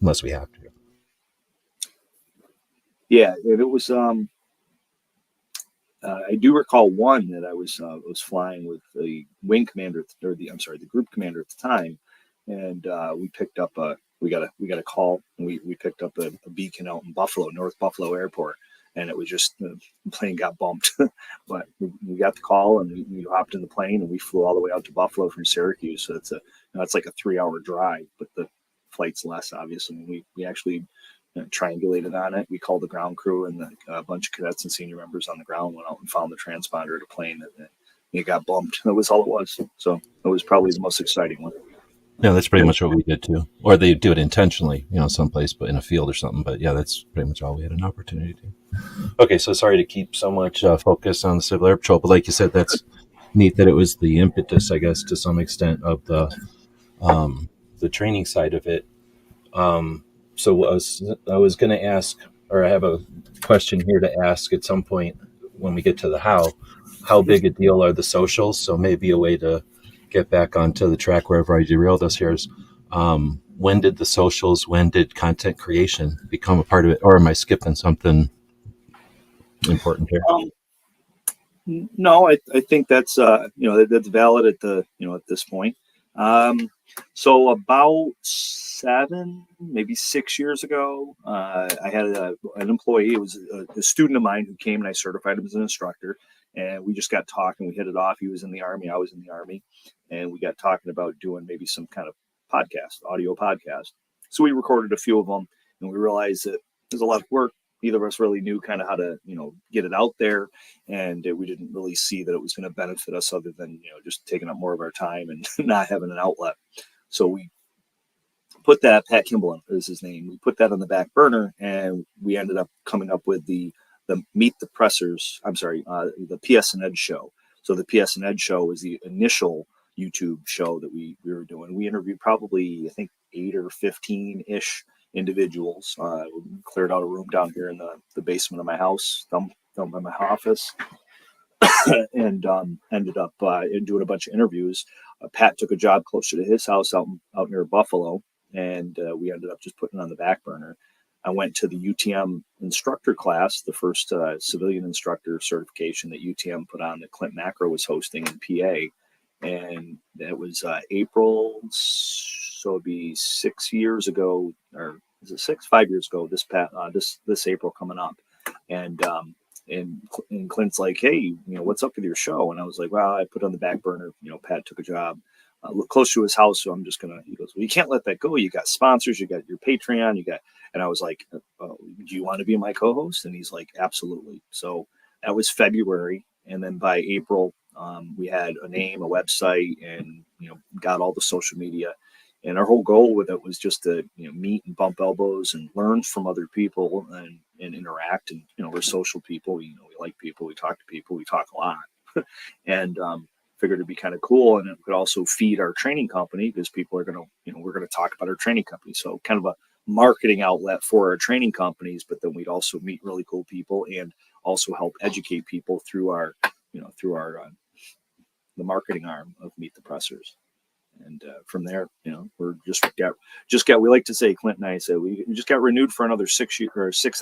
unless we have to. Yeah, it was. I do recall one that I was flying with the wing commander, or the group commander at the time, and we picked up we got a call, and we picked up a beacon out in Buffalo, North Buffalo Airport, and it was just the plane got bumped, but we got the call, and we hopped in the plane, and we flew all the way out to Buffalo from Syracuse. So it's like a 3-hour drive, but the flight's less, obviously. We actually triangulated on it. We called the ground crew, and a bunch of cadets and senior members on the ground went out and found the transponder of the plane, and it got bumped. That was all it was. So it was probably the most exciting one. Yeah, that's pretty much what we did too. Or they do it intentionally, someplace, but in a field or something. But yeah, that's pretty much all we had an opportunity to. Okay, so sorry to keep so much focus on the Civil Air Patrol, but like you said, that's neat that it was the impetus, I guess, to some extent of the training side of it. So I was going to ask, or I have a question here to ask at some point when we get to the how big a deal are the socials? So maybe a way to get back onto the track wherever I derailed us here is, when did the socials, when did content creation become a part of it? Or am I skipping something important here? No, I think that's, that's valid at at this point. So about 7, maybe 6 years ago, I had an employee. It was a student of mine who came, and I certified him as an instructor. And we just got talking. We hit it off. He was in the Army. I was in the Army. And we got talking about doing maybe some kind of audio podcast. So we recorded a few of them, and we realized that there's a lot of work. Neither of us really knew kind of how to, get it out there. And we didn't really see that it was going to benefit us other than, just taking up more of our time and not having an outlet. So we put that, Pat Kimball is his name. We put that on the back burner, and we ended up coming up with the Meet the Pressers. The PS and Ed show. So the PS and Ed show was the initial YouTube show that we were doing. We interviewed probably, I think, 8 or 15-ish individuals. We cleared out a room down here in the basement of my house, down by my office, and ended up doing a bunch of interviews. Pat took a job closer to his house out near Buffalo, and we ended up just putting it on the back burner. I went to the UTM instructor class, the first civilian instructor certification that UTM put on that Clint Macro was hosting in PA. And that was April, so it'd be 6 years ago, or is it 5 years ago, this April coming up. And Clint's like, hey, what's up with your show? And I was like, well, I put it on the back burner. Pat took a job close to his house, so I'm just gonna. He goes, well, you can't let that go. You got sponsors, you got your Patreon, and I was like, do you want to be my co-host? And he's like, absolutely. So that was February, and then by April, we had a name, a website, and got all the social media. And our whole goal with it was just to meet and bump elbows and learn from other people and interact. And we're social people. We like people. We talk to people. We talk a lot. And figured it'd be kind of cool, and it could also feed our training company because people are going to, we're going to talk about our training company. So kind of a marketing outlet for our training companies, but then we'd also meet really cool people and also help educate people through our the marketing arm of Meet the Pressers. And from there, we're just got. We like to say, Clint and I say, we just got renewed for another 6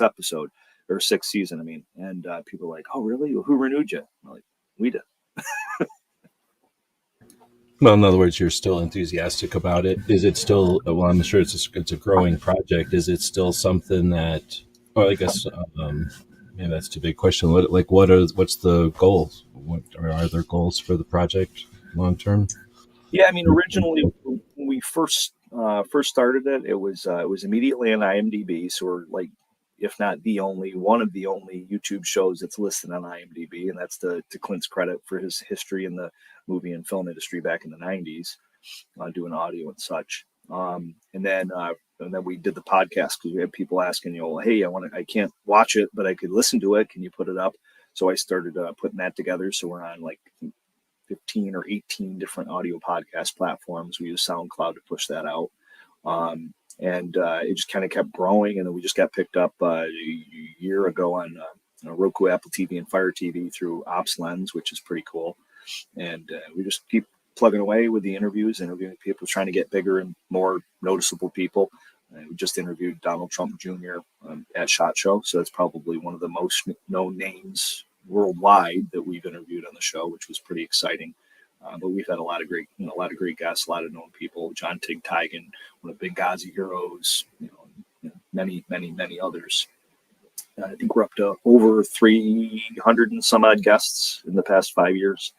episode or 6th season. I mean, and people are like, oh, really? Well, who renewed you? I'm like, we did. Well, in other words, you're still enthusiastic about it. Is it still? Well, I'm sure it's a growing project. Is it still something that? Or I guess maybe that's too big a question. What's the goals? Are there goals for the project long term? Yeah, I mean, originally when we first started it, it was immediately on IMDb. So we're like, if not one of the only YouTube shows that's listed on IMDb, and that's to Clint's credit for his history in the movie and film industry back in the 90s, doing audio and such. And then we did the podcast because we had people asking, hey, I can't watch it, but I could listen to it. Can you put it up? So I started putting that together. So we're on like 15 or 18 different audio podcast platforms. We use SoundCloud to push that out. And it just kind of kept growing. And then we just got picked up a year ago on Roku, Apple TV, and Fire TV through OpsLens, which is pretty cool. And we just keep plugging away with the interviews, interviewing people, trying to get bigger and more noticeable people. We just interviewed Donald Trump Jr. At SHOT Show, so that's probably one of the most known names worldwide that we've interviewed on the show, which was pretty exciting. But we've had a lot of great guests, a lot of known people. John Tig Tigan, one of the Benghazi heroes, many, many, many others. I think we're up to over 300 and some odd guests in the past 5 years.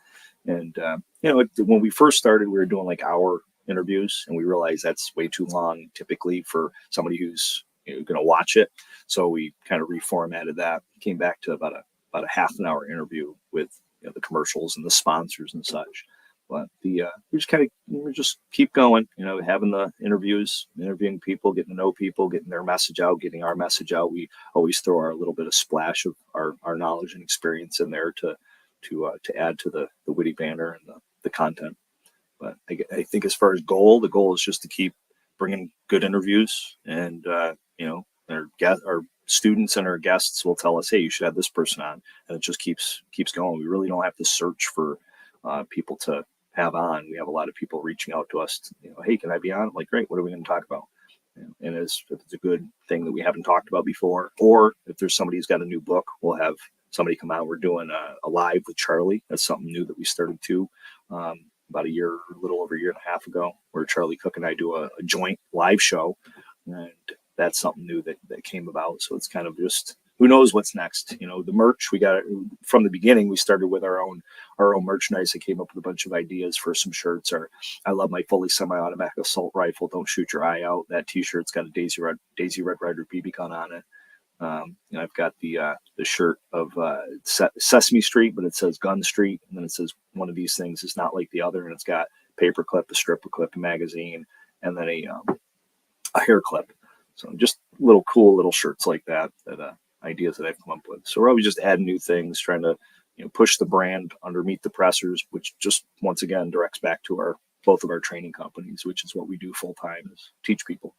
And, when we first started, we were doing like hour interviews, and we realized that's way too long typically for somebody who's going to watch it. So we kind of reformatted that, came back to about a half an hour interview with the commercials and the sponsors and such. But we just keep going, having the interviews, interviewing people, getting to know people, getting their message out, getting our message out. We always throw our little bit of splash of our knowledge and experience in there to add to the witty banter and the content. But I think as far as the goal is just to keep bringing good interviews, and our students and our guests will tell us, hey, you should have this person on, and it just keeps going. We really don't have to search for people to have on. We have a lot of people reaching out to us, hey, can I be on? I'm like, great, what are we going to talk about? And if it's a good thing that we haven't talked about before, or if there's somebody who's got a new book, we'll have somebody come out. We're doing a live with Charlie. That's something new that we started too. About a little over a year and a half ago, where Charlie Cook and I do a joint live show, and that's something new that came about. So it's kind of just, who knows what's next. The merch, we got it from the beginning. We started with our own merchandise. I came up with a bunch of ideas for some shirts. Or I love my fully semi-automatic assault rifle. Don't shoot your eye out. That T-shirt's got a Daisy Red Ryder BB gun on it. I've got the shirt of Sesame Street, but it says Gun Street, and then it says one of these things is not like the other, and it's got paper clip, a strip clip, a magazine, and then a hair clip. So just cool little shirts like that ideas that I've come up with. So we're always just adding new things, trying to push the brand under Meet the Pressers, which just once again directs back to both of our training companies, which is what we do full time, is teach people.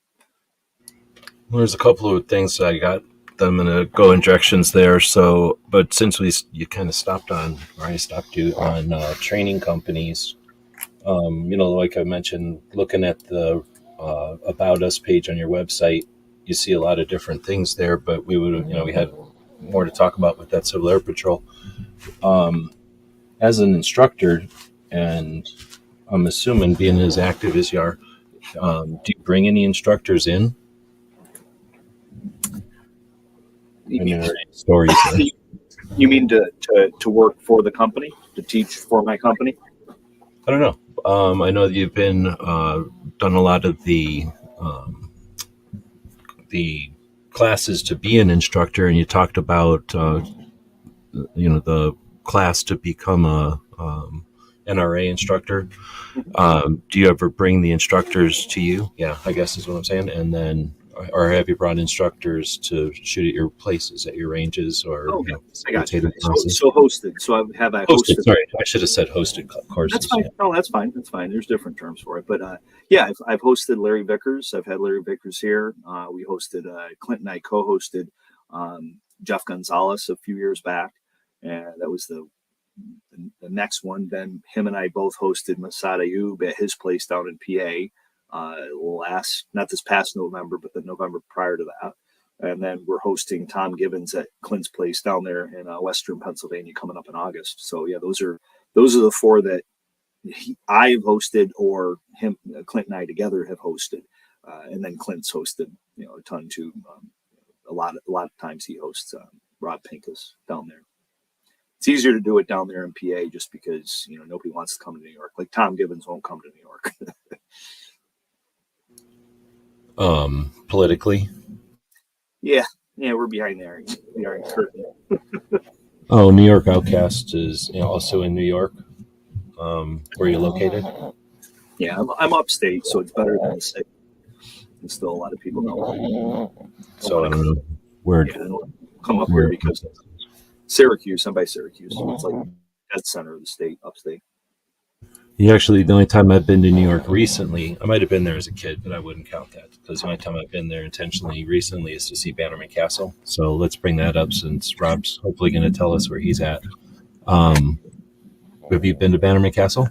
Well, there's a couple of things I got. I'm going to go in directions there. So, but since you kind of stopped on, or I stopped you on training companies, like I mentioned, looking at the About Us page on your website, you see a lot of different things there, but we had more to talk about with that Civil Air Patrol. As an instructor, and I'm assuming being as active as you are, do you bring any instructors in? Stories. You mean to work for the company, to teach for my company? I don't know. I know that you've been done a lot of the classes to be an instructor, and you talked about the class to become a NRA instructor. Do you ever bring the instructors to you? Yeah, I guess is what I'm saying. And then, or have you brought instructors to shoot at your places, at your ranges, or I got you. So hosted. So I hosted. Sorry, I should have said hosted courses. That's fine. Yeah. No, that's fine. That's fine. There's different terms for it, but I've hosted Larry Vickers. I've had Larry Vickers here. We hosted Clint and I co-hosted Jeff Gonzalez a few years back, and that was the next one. Then him and I both hosted Masad Ayub at his place down in PA. Not this past November, but the November prior to that. And then we're hosting Tom Gibbons at Clint's place down there in Western Pennsylvania coming up in August. So yeah, those are the four that I've hosted, or him, Clint and I together have hosted. And then Clint's hosted, a ton too. A lot of times he hosts Rob Pincus down there. It's easier to do it down there in PA just because, nobody wants to come to New York. Like Tom Gibbons won't come to New York. Politically? Yeah, we're behind there. We are curtain. Oh, New York Outcast is also in New York. Where you're located? Yeah, I'm upstate, so it's better than the city. And still, a lot of people know. So I don't know where. Yeah, come up here because Syracuse. I'm by Syracuse, so it's like dead center of the state, upstate. The only time I've been to New York recently, I might have been there as a kid, but I wouldn't count that, because the only time I've been there intentionally recently is to see Bannerman Castle. So let's bring that up, since Rob's hopefully going to tell us where he's at. Have you been to Bannerman Castle?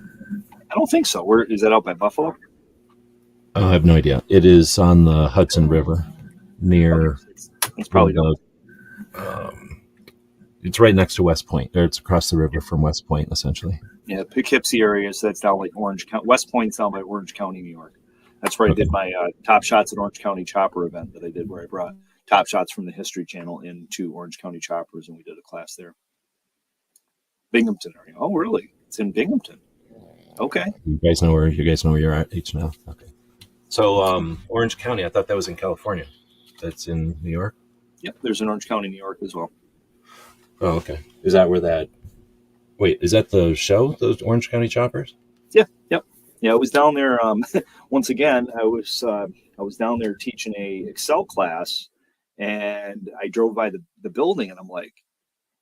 I don't think so. Where is that, out by Buffalo? I have no idea. It is on the Hudson River Okay, near so it's probably no. the. Um, it's right next to West Point, or it's across the river from West Point, essentially. Yeah, Poughkeepsie area, so that's down like Orange County. West Point's down by Orange County, New York. That's where I Okay. did my Top Shots at Orange County Chopper event that I did, where I brought Top Shots from the History Channel into Orange County Choppers, and we did a class there. Binghamton area. Oh, really? It's in Binghamton. Okay. You guys know where you're at each now. Okay. So Orange County, I thought that was in California. That's in New York. Yep. There's an Orange County, New York as well. Oh, okay. Is that where that? Wait, is that the show? Those Orange County Choppers? Yeah. Yep. Yeah, I was down there. Once again, I was down there teaching a Excel class, and I drove by the building, and I'm like,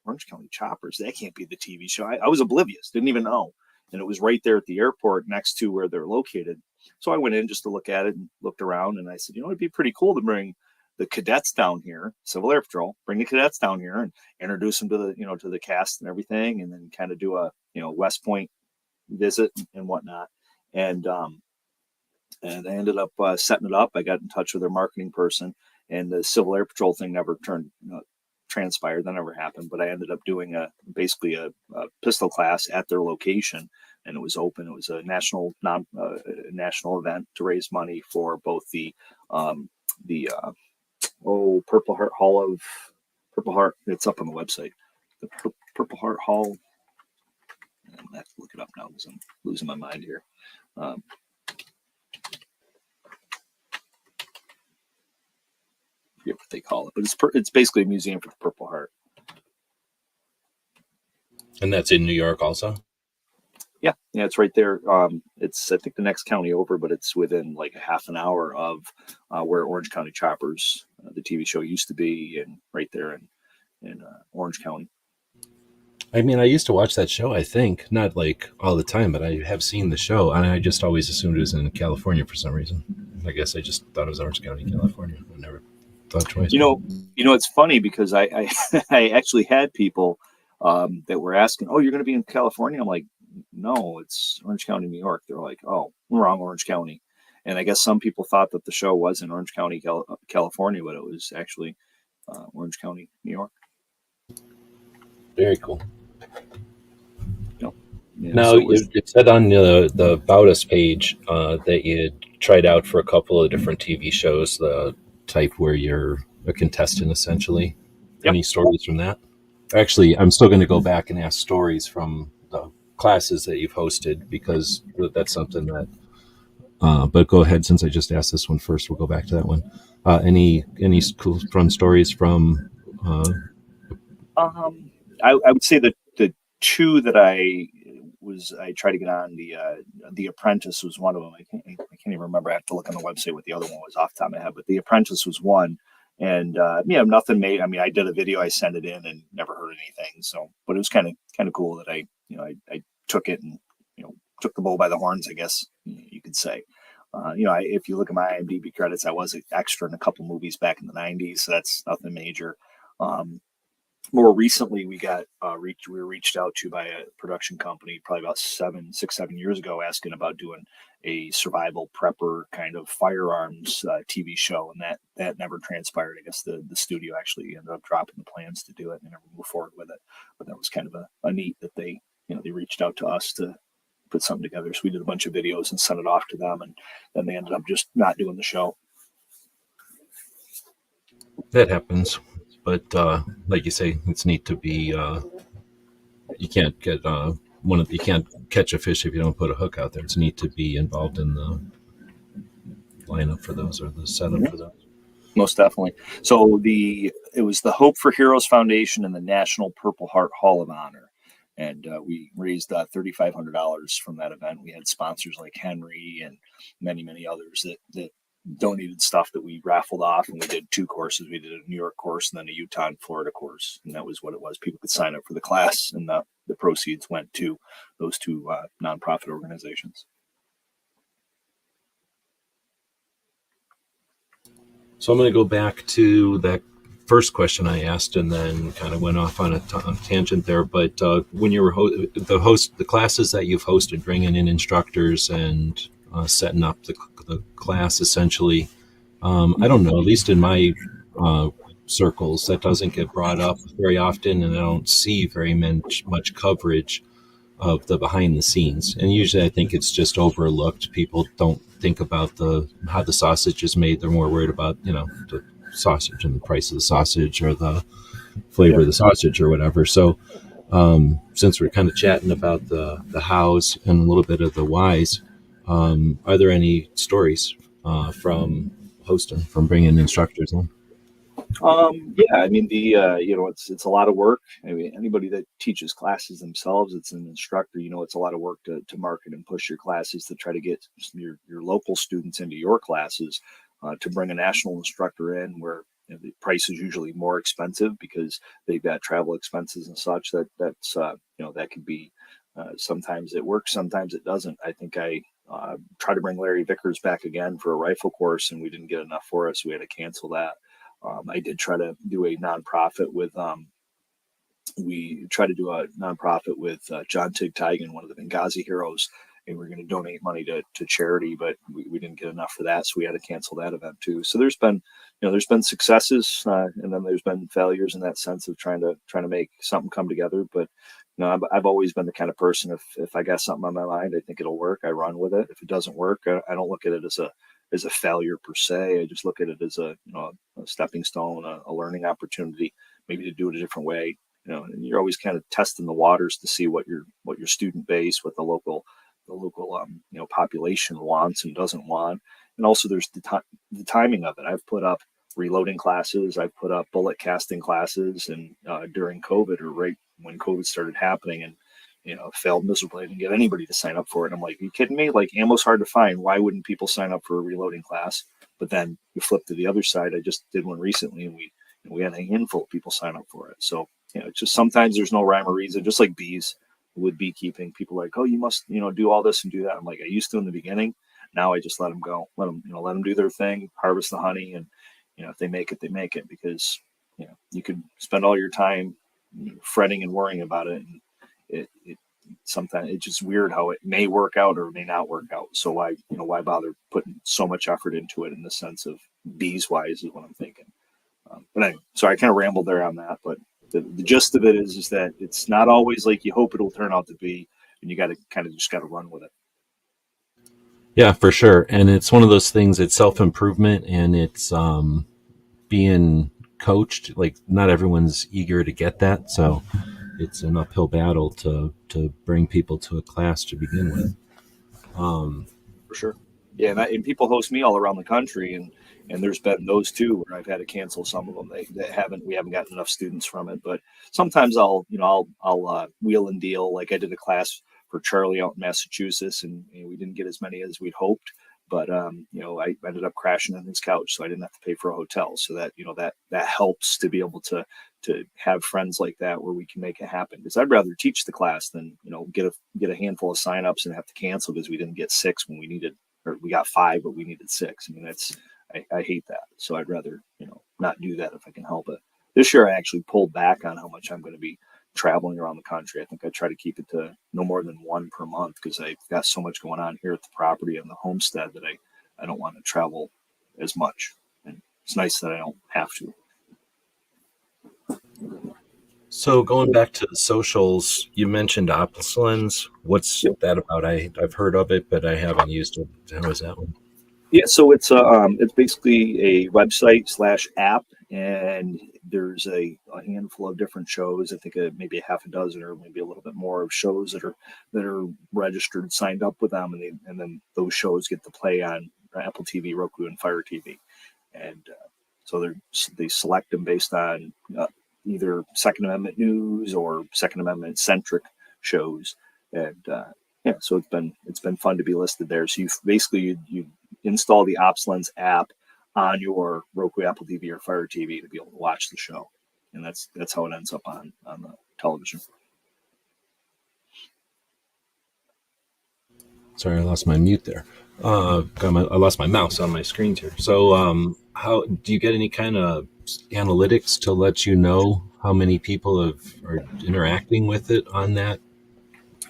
Orange County Choppers. That can't be the TV show. I was oblivious, didn't even know. And it was right there at the airport next to where they're located. So I went in just to look at it and looked around. And I said, it'd be pretty cool to bring the cadets down here, Civil Air Patrol, bring the cadets down here and introduce them to the cast and everything. And then kind of do a, West Point visit and whatnot. And, and I ended up setting it up. I got in touch with their marketing person, and the Civil Air Patrol thing never transpired. That never happened. But I ended up doing basically a pistol class at their location, and it was open. It was a national event to raise money for both the Purple Heart Hall of Purple Heart. It's up on the website. The Purple Heart Hall. I have to look it up now because I'm losing my mind here. Forget what they call it, but it's basically a museum for the Purple Heart. And that's in New York also? Yeah, it's right there. It's I think the next county over, but it's within like a half an hour of where Orange County Choppers, the TV show, used to be, and right there in Orange County. I mean, I used to watch that show, I think. Not like all the time, but I have seen the show, and I just always assumed it was in California for some reason. I guess I just thought it was Orange County, California. I never thought twice. It's funny because I I actually had people that were asking, "Oh, you're going to be in California?" I'm like, "No, it's Orange County, New York." They're like, "Oh, wrong, Orange County." And I guess some people thought that the show was in Orange County, California, but it was actually Orange County, New York. Very cool. Yeah, Now, so it said on the About Us page that you had tried out for a couple of different TV shows, the type where you're a contestant, essentially. Yep. Any stories from that? Actually, I'm still going to go back and ask stories from the classes that you've hosted, because that's something that. But go ahead, since I just asked this one first, we'll go back to that one. Any cool fun stories from? I would say that the two that I tried to get on, the Apprentice was one of them. I can't even remember. I have to look on the website what the other one was off the top of my head, but the Apprentice was one. And nothing made. I mean, I did a video, I sent it in, and never heard anything. So, but it was kind of cool that I took it and took the bull by the horns, I guess you could say. If you look at my IMDb credits, I was an extra in a couple movies back in the '90s, so that's nothing major. More recently, we were reached out to by a production company probably about 7 years ago, asking about doing a survival prepper kind of firearms TV show, and that never transpired. I guess the studio actually ended up dropping the plans to do it and never moved forward with it. But that was kind of a neat that they reached out to us to put something together. So we did a bunch of videos and sent it off to them, and then they ended up just not doing the show. That happens, but like you say, it's neat to be. You can't get you can't catch a fish if you don't put a hook out there. It's neat to be involved in the lineup for those, or the setup for those. Most definitely. So it was the Hope for Heroes Foundation and the National Purple Heart Hall of Honor. And we raised $3,500 from that event. We had sponsors like Henry and many, many others that donated stuff that we raffled off. And we did 2 courses. We did a New York course and then a Utah and Florida course. And that was what it was. People could sign up for the class, and the proceeds went to those 2 nonprofit organizations. So I'm going to go back to that first question I asked, and then kind of went off on a tangent there. But when you were the classes that you've hosted, bringing in instructors and setting up the class essentially. I don't know, at least in my uh, circles, that doesn't get brought up very often, and I don't see very much coverage of the behind the scenes. And usually, I think it's just overlooked. People don't think about the how the sausage is made. They're more worried about the sausage and the price of the sausage or the flavor Yeah. of the sausage or whatever. So since we're kind of chatting about the hows and a little bit of the whys, are there any stories from hosting, from bringing instructors in? Yeah, I mean it's a lot of work. I mean, anybody that teaches classes themselves, it's an instructor. It's a lot of work to market and push your classes to try to get your local students into your classes. To bring a national instructor in, where the price is usually more expensive because they've got travel expenses and such. That could be sometimes it works, sometimes it doesn't. I think I tried to bring Larry Vickers back again for a rifle course, and we didn't get enough for us. We had to cancel that. I did try to do a nonprofit with we tried to do a nonprofit with John Tigtigan, one of the Benghazi heroes, and we are going to donate money to charity, but we didn't get enough for that, so we had to cancel that event too. So there's been successes, and then there's been failures in that sense of trying to make something come together. But I've always been the kind of person, if I got something on my mind, I think it'll work. I run with it. If it doesn't work, I don't look at it as a failure per se. I just look at it as a stepping stone, a learning opportunity, maybe to do it a different way. And you're always kind of testing the waters to see what your student base, what the local population wants and doesn't want. And also there's the timing of it. I've put up reloading classes, I've put up bullet casting classes, and during COVID, or right when COVID started happening, and failed miserably. I didn't get anybody to sign up for it. I'm like, are you kidding me? Like, ammo's hard to find. Why wouldn't people sign up for a reloading class? But then you flip to the other side. I just did one recently, and we had a handful of people sign up for it. So it's just sometimes there's no rhyme or reason. Just like bees with beekeeping, people are like, oh, you must do all this and do that. I'm like, I used to in the beginning. Now I just let them go. Let them do their thing, harvest the honey, and if they make it, they make it, because you could spend all your time fretting and worrying about it, and it sometimes it's just weird how it may work out or may not work out. So why bother putting so much effort into it in the sense of bees wise is what I'm thinking. But anyway, sorry, I kind of rambled there on that, but the gist of it is that it's not always like you hope it'll turn out to be, and you got to kind of just got to run with it. Yeah, for sure. And it's one of those things. It's self improvement, and it's being coached. Like, not everyone's eager to get that, so it's an uphill battle to bring people to a class to begin with. For sure. Yeah, and people host me all around the country, and there's been those too where I've had to cancel some of them. We haven't gotten enough students from it, but sometimes I'll wheel and deal. Like I did a class for Charlie out in Massachusetts, and we didn't get as many as we'd hoped. But I ended up crashing on his couch, so I didn't have to pay for a hotel. So that helps to be able to have friends like that where we can make it happen. Because I'd rather teach the class than get a handful of signups and have to cancel because we didn't get 6 when we needed, or we got 5 but we needed 6. I mean, I hate that. So I'd rather not do that if I can help it. This year I actually pulled back on how much I'm going to be traveling around the country. I think I try to keep it to no more than 1 per month, because I've got so much going on here at the property and the homestead that I don't want to travel as much. And it's nice that I don't have to. So going back to the socials, you mentioned Opslins. What's Yep. that about? I've heard of it, but I haven't used it. How is that one? Yeah, so it's basically a website slash app, and there's a handful of different shows. I think maybe a half a dozen or maybe a little bit more of shows that are registered, signed up with them, and then those shows get to play on Apple TV, Roku, and Fire TV, and so they select them based on either Second Amendment news or Second Amendment centric shows, and yeah, so it's been fun to be listed there. So you install the OpsLens app on your Roku, Apple TV, or Fire TV to be able to watch the show, and that's how it ends up on the television. Sorry, I lost my mute there. I lost my mouse on my screens here. So, how do you get any kind of analytics to let you know how many people are interacting with it on that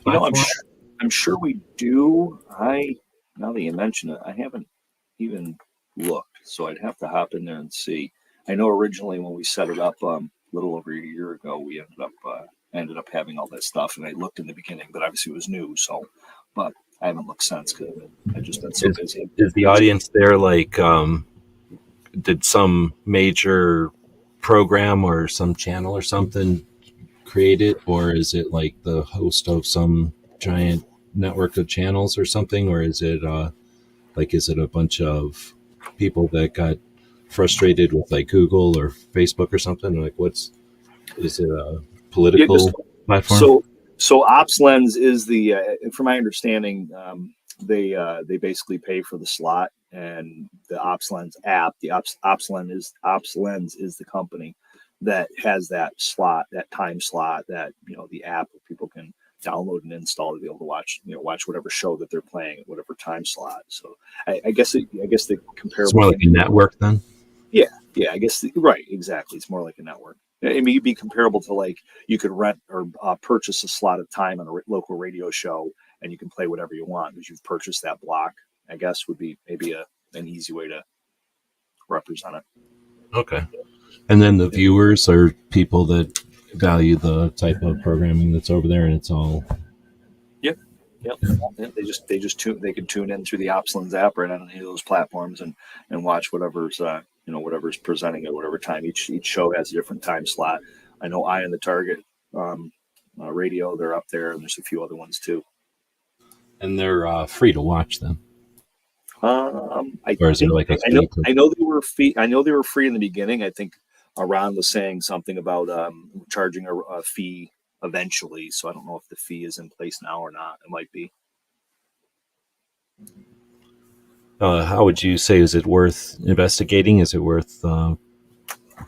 You know, I'm platform? sure, I'm sure we do. Now that you mention it, I haven't even looked, so I'd have to hop in there and see. I know originally when we set it up a little over a year ago, we ended up having all that stuff, and I looked in the beginning, but obviously it was new. So, but I haven't looked since because I've just been so Is busy. is the audience there like did some major program or some channel or something create it, or is it like the host of some giant network of channels or something, or is it is it a bunch of people that got frustrated with like Google or Facebook or something? Like, is it a Yeah, just political platform? so OpsLens is the, from my understanding, they basically pay for the slot, and the OpsLens app, the OpsLens is the company that has that slot, that time slot, that the app where people can download and install to be able to watch whatever show that they're playing at whatever time slot. So I guess the It's comparable more like thing. a network then. Yeah, yeah, I guess right, exactly. It's more like a network. I mean, you'd be comparable to like you could rent or purchase a slot of time on a local radio show, and you can play whatever you want because you've purchased that block. I guess would be maybe an easy way to represent it. Okay. And then the viewers are people that value the type of programming that's over there, and it's all. Yep, yep. Yeah, they can tune in through the Opslands app right on any of those platforms and watch whatever's presenting at whatever time. Each show has a different time slot. I know Eye on the Target radio, they're up there, and there's a few other ones too. And they're free to watch them, I or is there think like a I know fee to? I know they were free. I know they were free in the beginning. I think Ron was saying something about charging a fee eventually. So I don't know if the fee is in place now or not. It might be. How would you say, is it worth investigating? Is it worth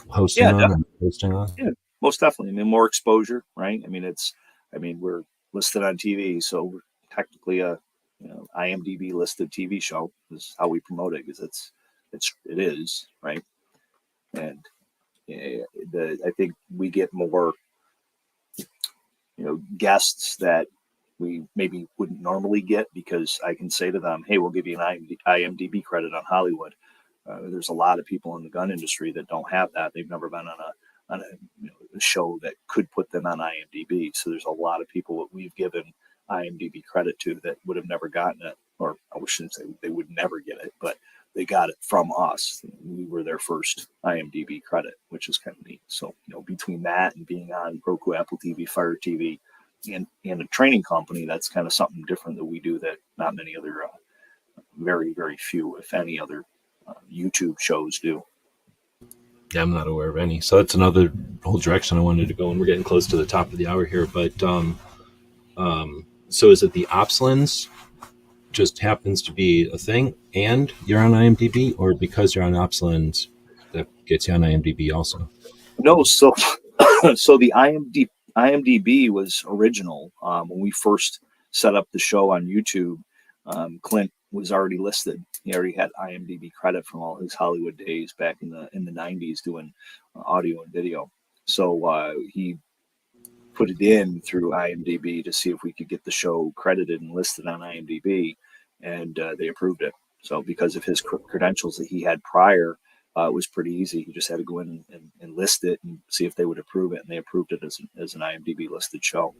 hosting Yeah, on and posting on? yeah, most definitely. I mean, more exposure, right? I mean, we're listed on TV, so we're technically a IMDb listed TV show is how we promote it because it is right, and I think we get more guests that we maybe wouldn't normally get because I can say to them, hey, we'll give you an IMDb credit on Hollywood. There's a lot of people in the gun industry that don't have that. They've never been on a show that could put them on IMDb. So there's a lot of people that we've given IMDb credit to that would have never gotten it, or I shouldn't say they would never get it, but they got it from us. We were their first IMDb credit, which is kind of neat. So between that and being on Roku, Apple TV, Fire TV, and a training company, that's kind of something different that we do that not many other, very very few, if any, other YouTube shows do. Yeah, I'm not aware of any. So that's another whole direction I wanted to go, and we're getting close to the top of the hour here. But so is it the OpsLens just happens to be a thing, and you're on IMDb, or because you're on OpsLens that gets you on IMDb also? No, so the IMDb was original when we first set up the show on YouTube. Clint was already listed. He already had IMDb credit from all his Hollywood days back in the '90s doing audio and video. So he put it in through IMDb to see if we could get the show credited and listed on IMDb, and they approved it. So because of his credentials that he had prior, it was pretty easy. He just had to go in and list it and see if they would approve it, and they approved it as an IMDb listed show.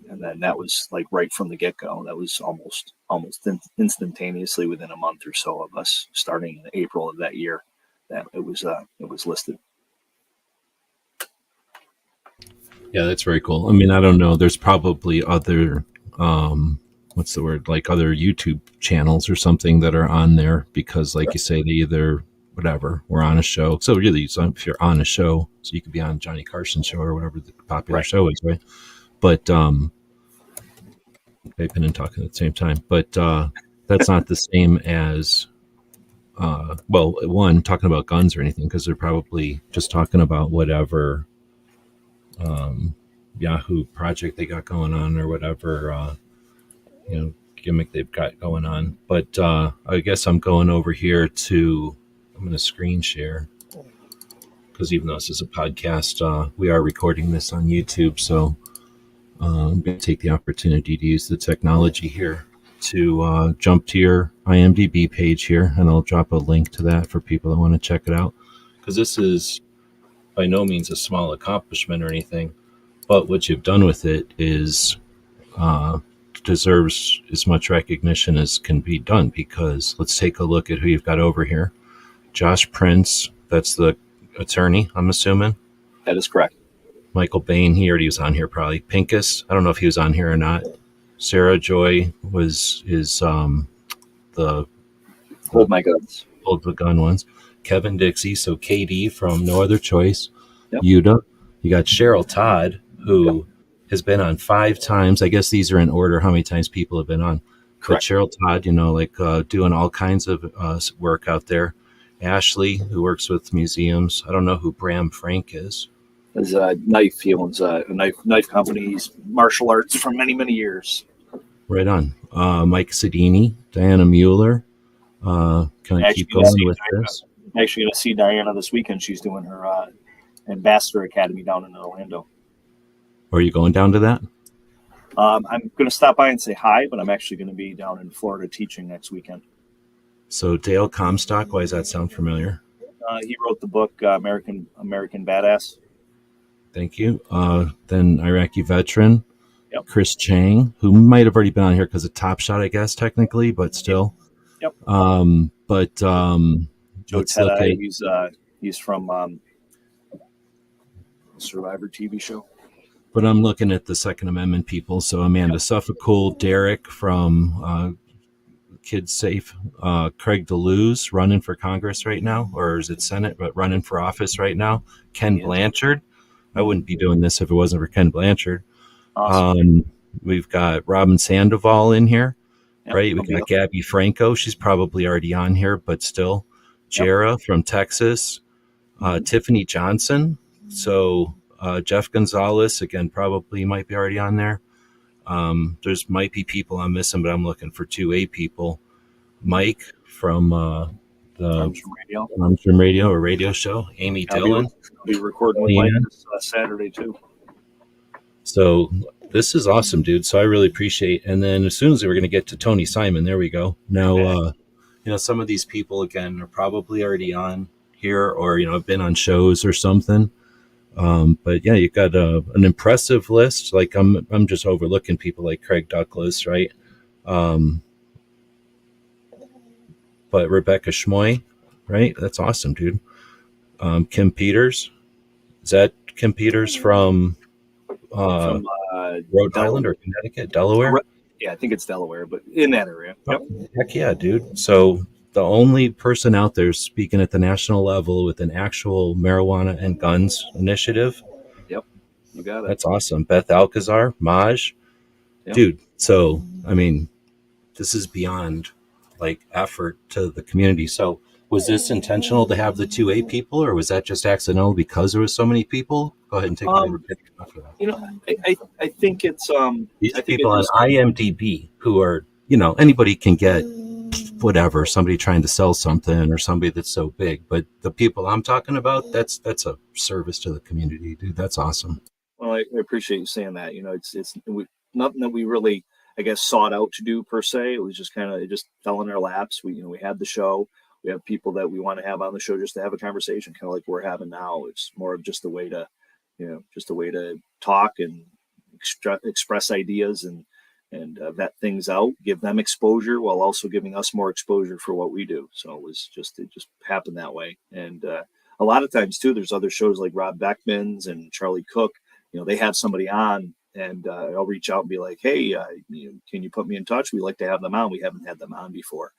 And then that was like right from the get go. That was almost instantaneously within a month or so of us starting in April of that year. That it was listed. Yeah, that's very cool. I mean, I don't know. There's probably other, what's the word, like other YouTube channels or something that are on there because, like you say, they either whatever we're on a show. So really, if you're on a show, so you could be on Johnny Carson's show or whatever the popular Right. show is, right? But vaping and talking at the same time. But that's not the same as. Well, one talking about guns or anything because they're probably just talking about whatever Yahoo project they got going on or whatever gimmick they've got going on. But I guess I'm going over here to. I'm going to screen share because even though this is a podcast, we are recording this on YouTube. So I'm going to take the opportunity to use the technology here. to jump to your IMDb page here, and I'll drop a link to that for people that want to check it out. Because this is by no means a small accomplishment or anything, but what you've done with it is uh, deserves as much recognition as can be done. Because let's take a look at who you've got over here. Josh Prince, that's the attorney, I'm assuming. That is correct. Michael Bain, he already was on here probably. Pincus, I don't know if he was on here or not. Sarah Joy is the Hold my guns. hold the gun ones. Kevin Dixie, so KD from No Other Choice. Yep. Yuta. You got Cheryl Todd, who Yep. has been on 5 times. I guess these are in order how many times people have been on. But Correct. Cheryl Todd, doing all kinds of work out there. Ashley, who works with museums. I don't know who Bram Frank is. As a knife, he owns a knife company. He's martial arts for many, many years. Right on. Mike Sedini, Diana Mueller. Can I keep going with this? I'm actually going to see Diana this weekend. She's doing her Ambassador Academy down in Orlando. Are you going down to that? I'm going to stop by and say hi, but I'm actually going to be down in Florida teaching next weekend. So Dale Comstock, why does that sound familiar? He wrote the book American Badass. Thank you. Then Iraqi veteran, Yep. Chris Chang, who might have already been on here because of Top Shot, I guess, technically, but still. Yep. Joe Let's look at. He's from Survivor TV show. But I'm looking at the Second Amendment people. So Amanda Suffolk, Derek from Kids Safe, Craig DeLuz running for Congress right now, or is it Senate, but running for office right now. Ken Blanchard. I wouldn't be doing this if it wasn't for Ken Blanchard. Awesome. We've got Robin Sandoval in here, right? We got up. Gabby Franco. She's probably already on here, but still. Jera from Texas. Tiffany Johnson. So Jeff Gonzalez, again, probably might be already on there. There's might be people I'm missing, but I'm looking for 2A people. Mike from the Armstrong Radio or radio show. Amy Dillon. I'll be recording with Mike this Saturday too. So this is awesome, dude. So I really appreciate. And then as soon as we're going to get to Tony Simon, there we go. Now, some of these people again are probably already on here, or have been on shows or something. But yeah, you've got an impressive list. Like I'm just overlooking people like Craig Douglas, right? But Rebecca Schmoy, right? That's awesome, dude. Kim Peters, is that Kim Peters from Rhode Island or Connecticut, Delaware? Yeah, I think it's Delaware, but in that area. Yep. Heck yeah, dude. So the only person out there speaking at the national level with an actual marijuana and guns initiative. Yep, you got it. That's awesome. Beth Alcazar, Maj, dude. So, I mean, this is beyond like effort to the community. So was this intentional to have the 2A people, or was that just accidental because there was so many people? Go ahead and take over. I think it's these people on IMDb who are, anybody can get whatever, somebody trying to sell something or somebody that's so big, but the people I'm talking about, that's a service to the community, dude. That's awesome. Well, I appreciate you saying that. It's nothing that we really, I guess, sought out to do per se. It was just it just fell in our laps. We had the show. We have people that we want to have on the show just to have a conversation, kind of like we're having now. It's more of just a way to, just a way to talk and express ideas and vet things out, give them exposure while also giving us more exposure for what we do. So it just happened that way. And a lot of times too, there's other shows like Rob Beckman's and Charlie Cook. They have somebody on, and I'll reach out and be like, hey, can you put me in touch? We'd like to have them on. We haven't had them on before.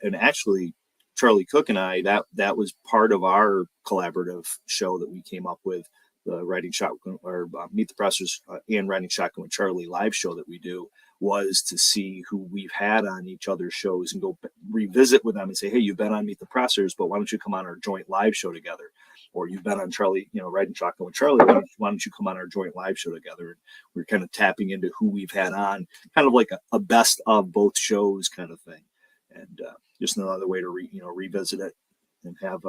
And actually, Charlie Cook and I, that was part of our collaborative show that we came up with, the Writing Shotgun or Meet the Pressers and Writing Shotgun with Charlie live show that we do, was to see who we've had on each other's shows and go revisit with them and say, hey, you've been on Meet the Pressers, but why don't you come on our joint live show together? Or you've been on Charlie, Writing Shotgun with Charlie, why don't you come on our joint live show together? And we're kind of tapping into who we've had on, kind of like a best of both shows kind of thing. And just another way to revisit it and have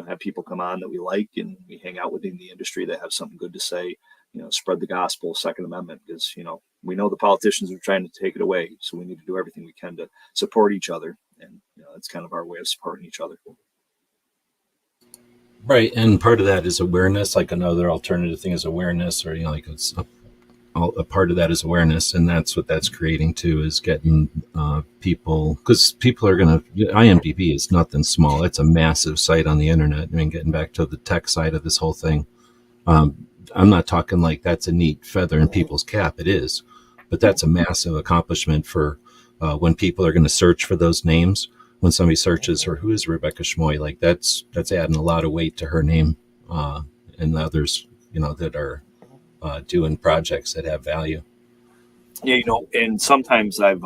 have people come on that we like and we hang out within the industry that have something good to say. Spread the gospel, Second Amendment, because we know the politicians are trying to take it away, so we need to do everything we can to support each other, and that's kind of our way of supporting each other. Right, and part of that is awareness. Like another alternative thing is awareness, or like it's a part of that is awareness, and that's what that's creating too. Is getting people, because people are going to. IMDb is nothing small. It's a massive site on the internet. I mean, getting back to the tech side of this whole thing, I'm not talking like that's a neat feather in people's cap. It is, but that's a massive accomplishment for when people are going to search for those names. When somebody searches for who is Rebecca Schmoy, like that's adding a lot of weight to her name, and others, that are doing projects that have value. Yeah, and sometimes I've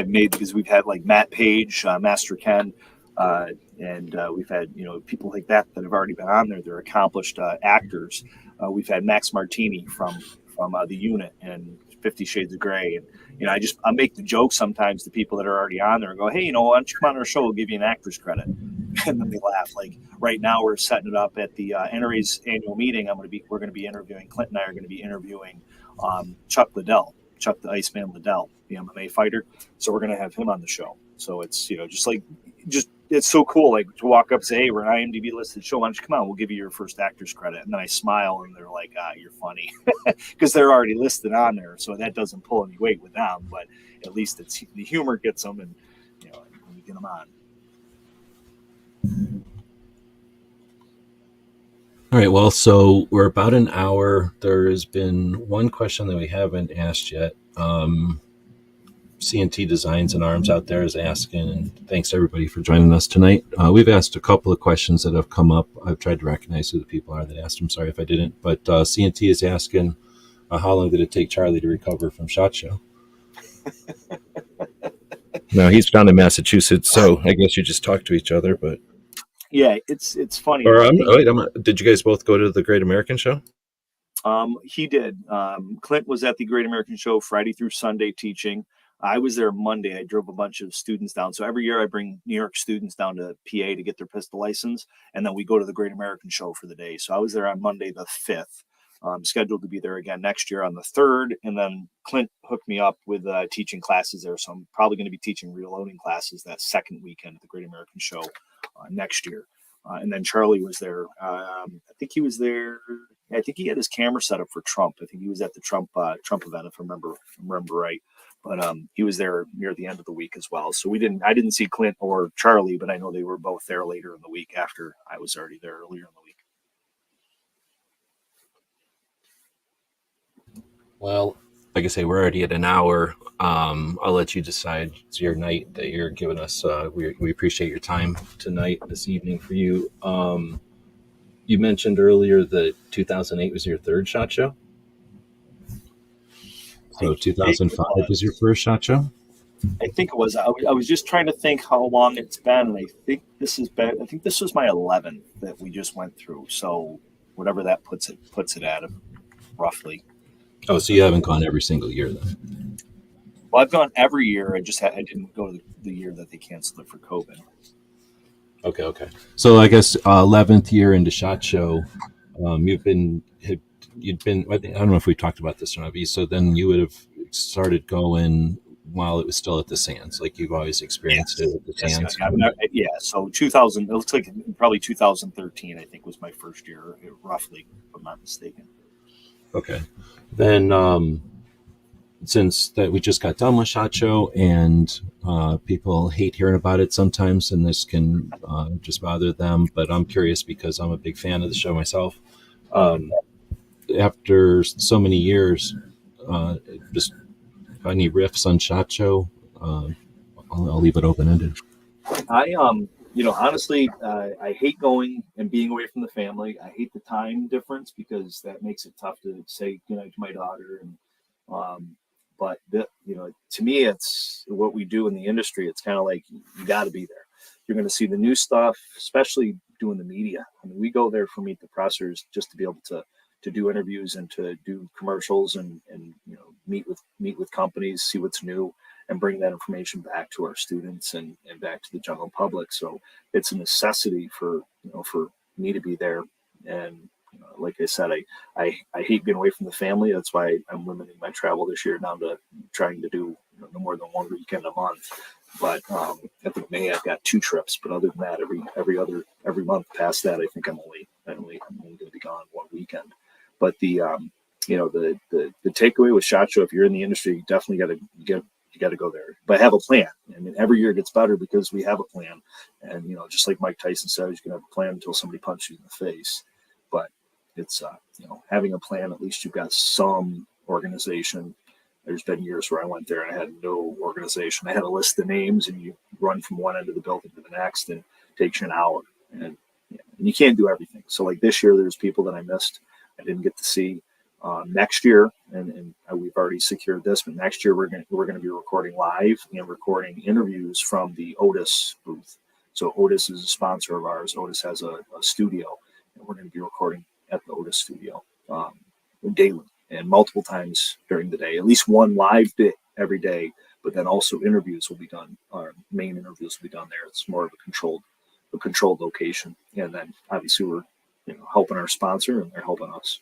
made, because we've had like Matt Page, Master Ken, and we've had people like that have already been on there. They're accomplished actors. We've had Max Martini from the Unit and 50 Shades of Grey, and I make the joke sometimes to people that are already on there and go, hey, why don't you come on our show? We'll give you an actor's credit, and then they laugh. Like right now, we're setting it up at the NRA's annual meeting. We're going to be interviewing. Clint and I are going to be interviewing Chuck Liddell. Chuck the Iceman Liddell, the MMA fighter. So we're going to have him on the show. So it's, it's so cool. Like to walk up and say, hey, we're an IMDb listed show. Why don't you come on? We'll give you your first actor's credit. And then I smile and they're like, you're funny, because they're already listed on there. So that doesn't pull any weight with them, but at least it's the humor gets them, and, we get them on. All right. Well, so we're about an hour. There has been one question that we haven't asked yet. CNT Designs and Arms out there is asking, and thanks everybody for joining us tonight. We've asked a couple of questions that have come up. I've tried to recognize who the people are that asked them. Sorry if I didn't. But CNT is asking, how long did it take Charlie to recover from SHOT Show? No, he's down in Massachusetts, so I guess you just talk to each other. But yeah, it's funny. Or did you guys both go to the Great American Show? He did. Clint was at the Great American Show Friday through Sunday teaching. I was there Monday. I drove a bunch of students down. So every year I bring New York students down to PA to get their pistol license, and then we go to the Great American Show for the day. So I was there on Monday the 5th. I'm scheduled to be there again next year on the 3rd, and then Clint hooked me up with teaching classes there. So I'm probably going to be teaching reloading classes that second weekend at the Great American Show next year. And then Charlie was there. I think he was there. I think he had his camera set up for Trump. I think he was at the Trump event, if I remember right. But he was there near the end of the week as well. So I didn't see Clint or Charlie, but I know they were both there later in the week after I was already there earlier in the week. Well, like I say, we're already at an hour. I'll let you decide. It's your night that you're giving us. We appreciate your time tonight, this evening for you. You mentioned earlier that 2008 was your third SHOT Show. So 2005 was your first SHOT Show? I think it was. I was just trying to think how long it's been, and I think this was my 11th that we just went through. So whatever that puts it at, roughly. Oh, so you haven't gone every single year then? Well, I've gone every year. I didn't go to the year that they canceled it for COVID. Okay. So I guess 11th year into SHOT Show, you'd been. I don't know if we talked about this or not. So then you would have started going while it was still at the Sands, like you've always experienced it at the Sands. Yeah. So 2000. It looks like probably 2013. I think was my first year, roughly, if I'm not mistaken. Okay. Then since that we just got done with SHOT Show, and people hate hearing about it sometimes, and this can just bother them. But I'm curious because I'm a big fan of the show myself. After so many years, just any riffs on SHOT Show? I'll leave it open ended. Honestly, I hate going and being away from the family. I hate the time difference because that makes it tough to say goodnight to my daughter. And but to me, it's what we do in the industry. It's kind of like you got to be there. You're going to see the new stuff, especially doing the media. I mean, we go there for Meet the Pressers just to be able to do interviews and to do commercials and meet with companies, see what's new, and bring that information back to our students and back to the general public. So it's a necessity for me to be there. And like I said, I hate being away from the family. That's why I'm limiting my travel this year down to trying to do no more than one weekend a month. But I think May I've got 2 trips. But other than that, every month past that, I think I'm only going to be gone one weekend. But the takeaway with SHOT Show, if you're in the industry, you definitely got to go there, but have a plan. I mean, every year it gets better because we have a plan. And just like Mike Tyson says, you can have a plan until somebody punches you in the face. But it's having a plan. At least you've got some organization. There's been years where I went there and I had no organization. I had a list of names, and you run from one end of the building to the next, and it takes you an hour. And you can't do everything. So like this year, there's people that I missed. I didn't get to see. Next year, and we've already secured this, but next year we're going to be recording live and recording interviews from the Otis booth. So Otis is a sponsor of ours. Otis has a studio, and we're going to be recording at the Otis studio daily and multiple times during the day. At least one live bit every day, but then also interviews will be done. Our main interviews will be done there. It's more of a controlled location, and then obviously we're helping our sponsor, and they're helping us.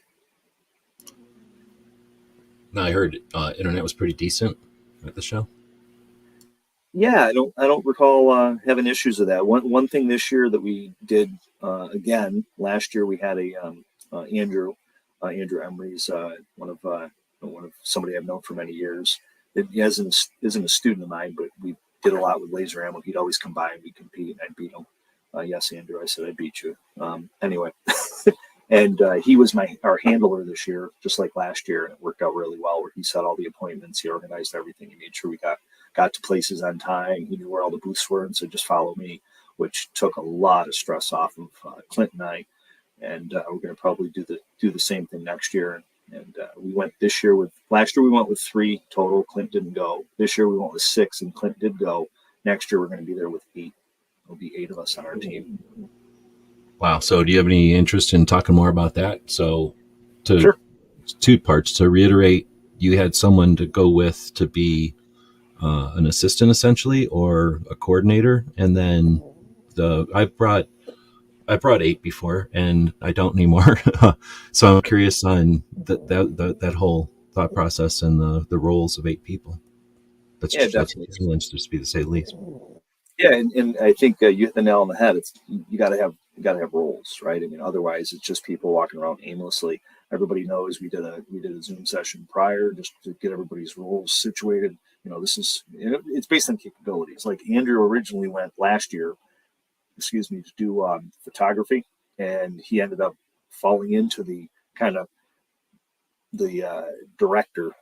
Now, I heard internet was pretty decent at the show. Yeah, I don't recall having issues with that. One thing this year that we did again last year, we had a Andrew Emery's one of somebody I've known for many years. He isn't a student of mine, but we did a lot with laser ammo. He'd always come by and we'd compete, and I'd beat him. Yes, Andrew, I said I beat you. Anyway. And he was our handler this year, just like last year, and it worked out really well. Where he set all the appointments, he organized everything, he made sure we got to places on time. He knew where all the booths were, and said just follow me, which took a lot of stress off of Clint and I. And we're going to probably do the same thing next year. And we went this year last year we went with 3 total. Clint didn't go. This year we went with 6, and Clint did go. Next year we're going to be there with 8. There'll be 8 of us on our team. Wow. So do you have any interest in talking more about that? So Sure. 2 parts. To reiterate, you had someone to go with to be an assistant essentially, or a coordinator. And then I brought 8 before, and I don't anymore. So I'm curious on that whole thought process and the roles of 8 people. That's Definitely. challenge, to be to say the least. Yeah, and I think you hit the nail on the head. It's you got to have roles, right? I mean, otherwise it's just people walking around aimlessly. Everybody knows we did a Zoom session prior just to get everybody's roles situated. It's based on capabilities. Like Andrew originally went last year, to do photography, and he ended up falling into the kind of the director's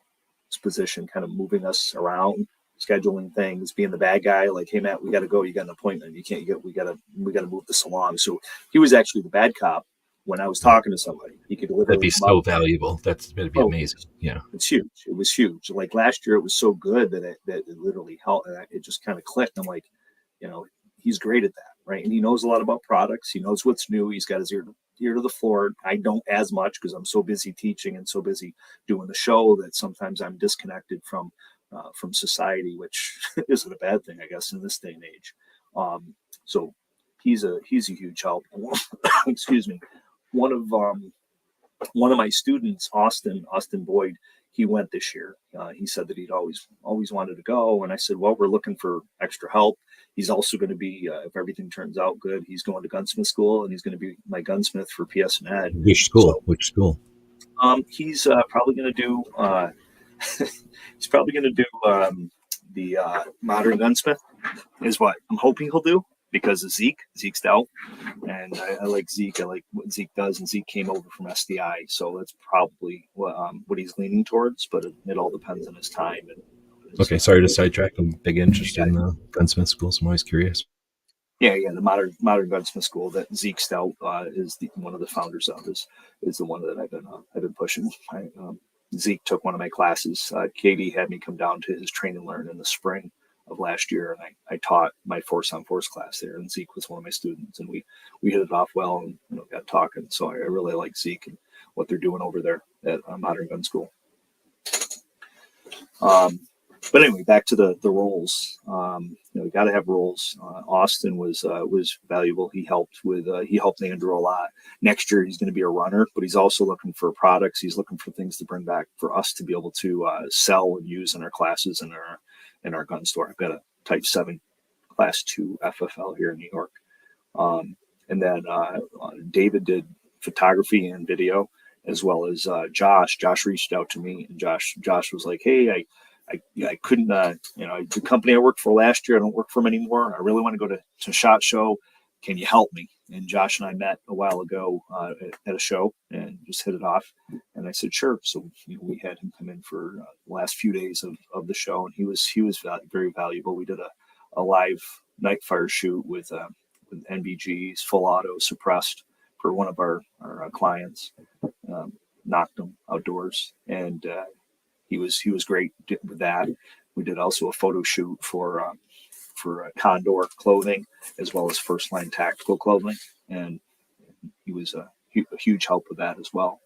position, kind of moving us around, scheduling things, being the bad guy, like, hey Matt, we got to go. You got an appointment. You can't get. We got to move this along. So he was actually the bad cop when I was talking to somebody. He could literally. That'd be so valuable. That'd be amazing. Yeah, it's huge. It was huge. Like last year, it was so good that it literally helped. It just kind of clicked. I'm like, he's great at that, right? And he knows a lot about products. He knows what's new. He's got his ear to the floor. I don't as much because I'm so busy teaching and so busy doing the show that sometimes I'm disconnected from society, which isn't a bad thing, I guess, in this day and age. So he's a huge help. Excuse me. One of my students, Austin Boyd, he went this year. He said that he'd always wanted to go, and I said, well, we're looking for extra help. He's also going to be, if everything turns out good, he's going to gunsmith school, and he's going to be my gunsmith for PS and Ed. Which school? He's probably going to do. He's probably going to do the modern gunsmith, is what I'm hoping he'll do, because of Zeke. Zeke's out, and I like Zeke. I like what Zeke does, and Zeke came over from SDI, so that's probably what he's leaning towards. But it all depends on his time. Okay, sorry to sidetrack. I'm big interest in gunsmith schools. I'm always curious. Yeah, the modern gunsmith school that Zeke Stout is one of the founders of is the one that I've been pushing. Zeke took one of my classes. Katie had me come down to his train and learn in the spring of last year, and I taught my Force on Force class there, and Zeke was one of my students, and we hit it off well, and got talking. So I really like Zeke and what they're doing over there at Modern Gun School. But anyway, back to the roles. You got to have roles. Austin was valuable. He helped Andrew a lot. Next year he's going to be a runner, but he's also looking for products. He's looking for things to bring back for us to be able to sell and use in our classes and our gun store. I've got a Type 7 Class 2 FFL here in New York. And then David did photography and video, as well as Josh. Josh reached out to me, and Josh was like, "Hey, I couldn't, the company I worked for last year, I don't work for them anymore. I really want to go to SHOT Show. Can you help me?" And Josh and I met a while ago at a show and just hit it off. And I said, sure. So we had him come in for the last few days of the show, and he was very valuable. We did a live night fire shoot with NVGs, full auto suppressed for one of our clients. Knocked him outdoors, and he was great with that. We did also a photo shoot for Condor clothing, as well as First Line Tactical clothing, and he was a huge help with that as well.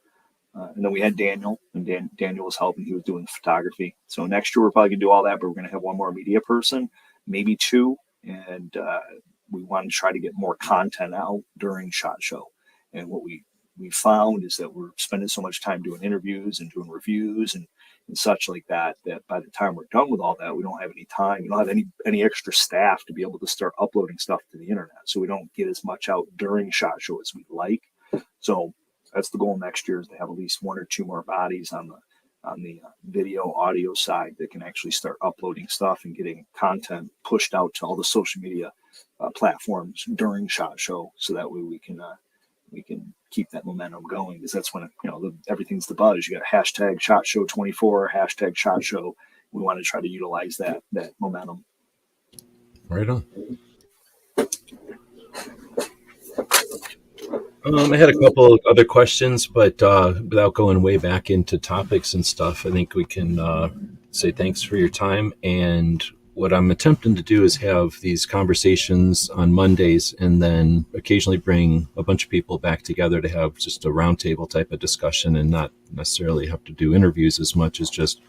And then we had Daniel, and Daniel was helping. He was doing photography. So next year we're probably gonna do all that, but we're gonna have one more media person, maybe two, and we want to try to get more content out during SHOT Show. And what we found is that we're spending so much time doing interviews and doing reviews and such like that by the time we're done with all that, we don't have any time. We don't have any extra staff to be able to start uploading stuff to the internet. So we don't get as much out during SHOT Show as we'd like. So that's the goal next year, is to have at least one or two more bodies on the video audio side that can actually start uploading stuff and getting content pushed out to all the social media platforms during SHOT Show, so that way we can keep that momentum going, because that's when everyth's the buzz. You got hashtag SHOT Show 24, hashtag SHOT Show. We want to try to utilize that momentum. Right on. I had a couple of other questions, but without going way back into topics and stuff, I think we can say thanks for your time. And what I'm attempting to do is have these conversations on Mondays, and then occasionally bring a bunch of people back together to have just a roundtable type of discussion, and not necessarily have to do interviews as much as just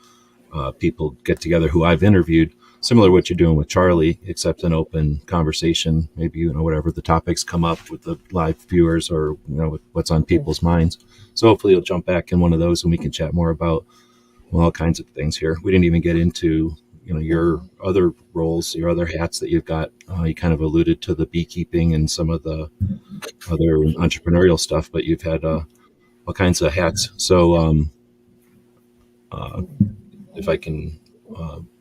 people get together who I've interviewed, similar to what you're doing with Charlie, except an open conversation, maybe, whatever the topics come up with the live viewers, or, with what's on people's minds. So hopefully you'll jump back in one of those and we can chat more about all kinds of things here. We didn't even get into your other roles, your other hats that you've got. You kind of alluded to the beekeeping and some of the other entrepreneurial stuff, but you've had all kinds of hats. So if I can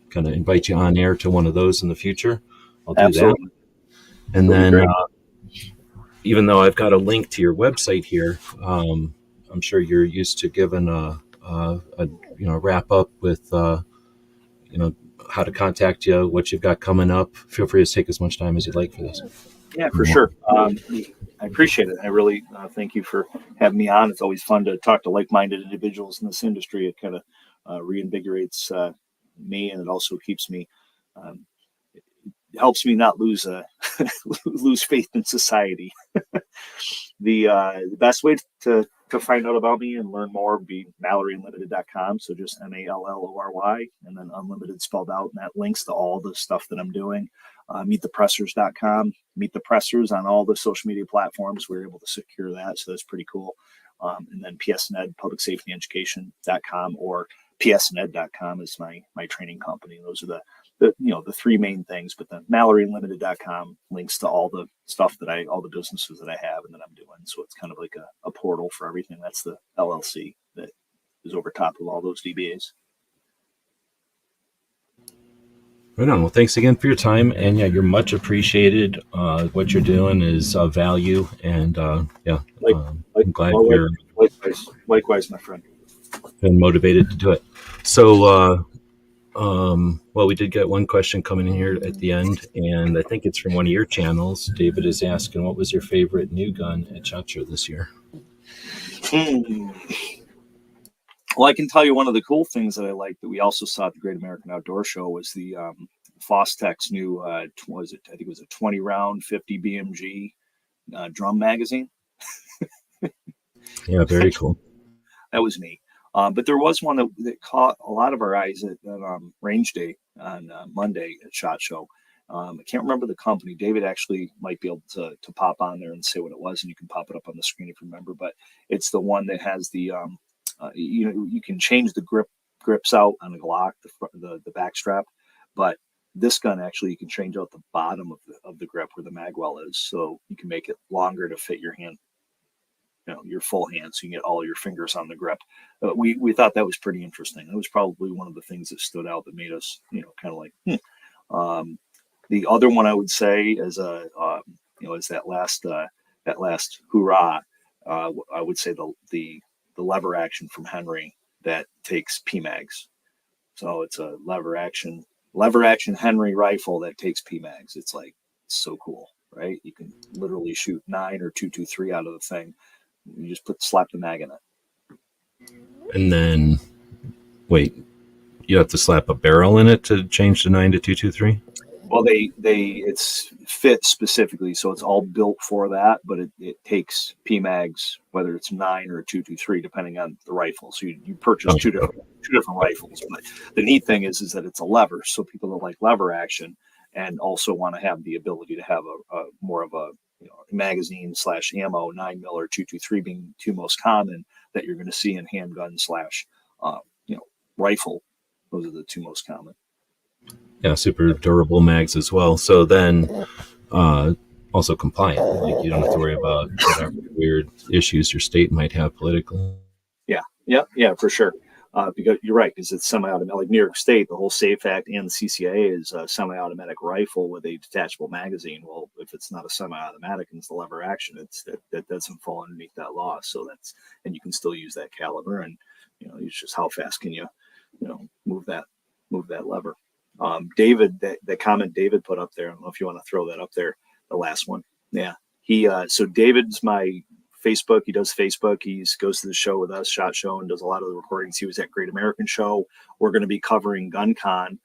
kind of invite you on air to one of those in the future, I'll do Absolutely. that. And then even though I've got a link to your website here, I'm sure you're used to giving a wrap up with how to contact you, what you've got coming up. Feel free to take as much time as you'd like for this. Yeah, for sure. I appreciate it. I really thank you for having me on. It's always fun to talk to like-minded individuals in this industry. It kind of reinvigorates me, and it also keeps me, it helps me not lose lose faith in society. The best way to find out about me and learn more would be MalloryUnlimited.com. So just MALLORY, and then unlimited spelled out. And that links to all the stuff that I'm doing. MeetThePressers.com. Meet the Pressers on all the social media platforms. We're able to secure that. So that's pretty cool. And then PSNED, PublicSafetyEducation.com, or PSNED.com is my training company. Those are the three main things. But the MalloryUnlimited.com links to all the stuff all the businesses that I have and that I'm doing. So it's kind of like a portal for everything. That's the LLC that is over top of all those DBAs. Right on. Well, thanks again for your time, and you're much appreciated. What you're doing is of value, and I'm glad you're likewise, my friend. Been motivated to do it. So, we did get one question coming in here at the end, and I think it's from one of your channels. David is asking, what was your favorite new gun at SHOT Show this year? Well, I can tell you one of the cool things that I liked that we also saw at the Great American Outdoor Show was the Fostech's new, I think it was a 20 round 50 BMG drum magazine. Yeah, very cool. That was neat. But there was one that caught a lot of our eyes at range day on Monday at SHOT Show. I can't remember the company. David actually might be able to pop on there and say what it was, and you can pop it up on the screen if you remember. But it's the one that has the you can change the grips out on the Glock, the back strap, but this gun actually you can change out the bottom of the grip where the mag well is, so you can make it longer to fit your hand, your full hand, so you can get all your fingers on the grip. We thought that was pretty interesting. It was probably one of the things that stood out that made us, kind of like. The other one I would say is is that last hurrah. I would say the lever action from Henry that takes PMags. So it's a lever action Henry rifle that takes PMags. It's like so cool, right? You can literally shoot 9 or 223 out of the thing. You just slap the mag in it. And then, wait, you have to slap a barrel in it to change the 9 to 223? Well, it's fit specifically, so it's all built for that, but it takes PMags, whether it's 9 or 223, depending on the rifle. So you purchase two different rifles. But the neat thing is that it's a lever, so people that like lever action and also want to have the ability to have a more of a magazine / ammo, 9mm or 223 being two most common that you're going to see in handgun / rifle. Those are the two most common. Yeah, super durable mags as well. So then also compliant. Like you don't have to worry about whatever weird issues your state might have politically. Yeah, for sure. Because you're right, because it's semi-automatic. Like New York State, the whole SAFE Act and the CCA is a semi-automatic rifle with a detachable magazine. Well, if it's not a semi-automatic and it's the lever action, that doesn't fall underneath that law. So and you can still use that caliber, and it's just how fast can you move that lever. David, that comment David put up there, I don't know if you want to throw that up there, the last one. Yeah. So David's my Facebook. He does Facebook. He goes to the show with us, SHOT Show, and does a lot of the recordings. He was at Great American Show. We're going to be covering GunCon.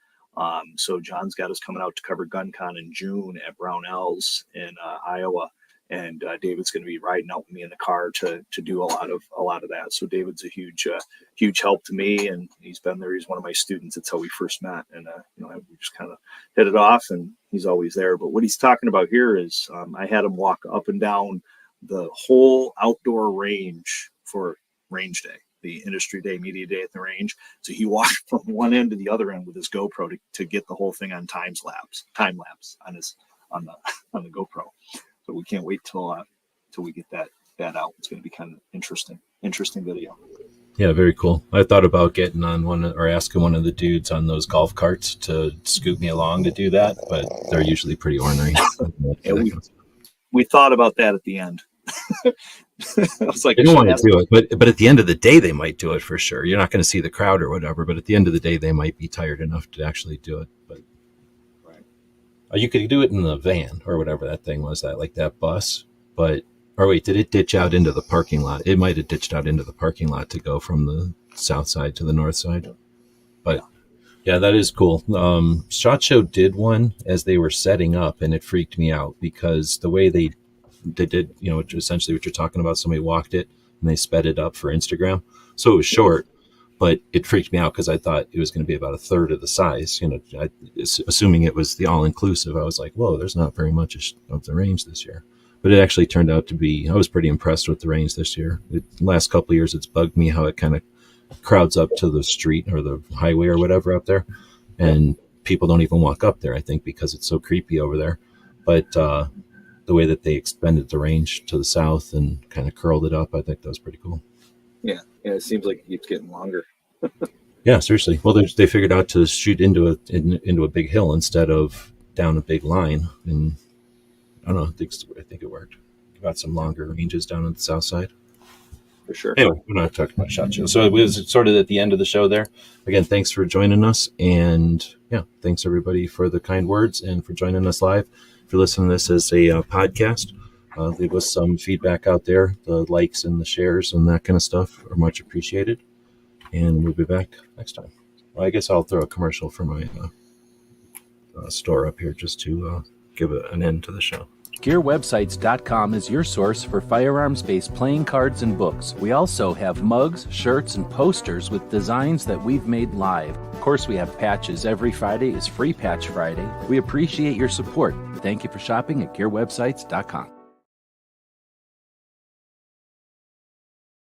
So John's got us coming out to cover GunCon in June at Brownells in Iowa. And David's going to be riding out with me in the car to do a lot of that. So David's a huge help to me, and he's been there. He's one of my students. That's how we first met, and we just kind of hit it off, and he's always there. But what he's talking about here is I had him walk up and down the whole outdoor range for range day, the industry day, media day at the range. So he walked from one end to the other end with his GoPro to get the whole thing on time lapse on the GoPro. So we can't wait till we get that out. It's going to be kind of interesting video. Yeah, very cool. I thought about getting on one or asking one of the dudes on those golf carts to scoot me along to do that, but they're usually pretty ornery. We thought about that at the end. I was like, I don't want to do it, but at the end of the day, they might do it for sure. You're not going to see the crowd or whatever, but at the end of the day, they might be tired enough to actually do it. But you could do it in the van or whatever that thing was, that bus. But wait, did it ditch out into the parking lot? It might have ditched out into the parking lot to go from the south side to the north side. But yeah, that is cool. SHOT Show did one as they were setting up, and it freaked me out because the way they did, essentially what you're talking about, somebody walked it and they sped it up for Instagram. So it was short, but it freaked me out because I thought it was going to be about a third of the size, assuming it was the all-inclusive. I was like, whoa, there's not very much of the range this year. But it actually turned out to be, I was pretty impressed with the range this year. The last couple of years, it's bugged me how it kind of crowds up to the street or the highway or whatever up there. And people don't even walk up there, I think, because it's so creepy over there. But the way that they expanded the range to the south and kind of curled it up, I think that was pretty cool. Yeah, it seems like it keeps getting longer. Yeah, seriously. Well, they figured out to shoot into a big hill instead of down a big line, and I don't know. I think it worked. Got some longer ranges down on the south side. For sure. Anyway, we're not talking about SHOT Show. So it was sort of at the end of the show there. Again, thanks for joining us, and thanks everybody for the kind words and for joining us live. If you're listening to this as a podcast, leave us some feedback out there. The likes and the shares and that kind of stuff are much appreciated. And we'll be back next time. Well, I guess I'll throw a commercial for my store up here just to give an end to the show. GearWebsites.com is your source for firearms-based playing cards and books. We also have mugs, shirts, and posters with designs that we've made live. Of course, we have patches. Every Friday is Free Patch Friday. We appreciate your support. Thank you for shopping at GearWebsites.com.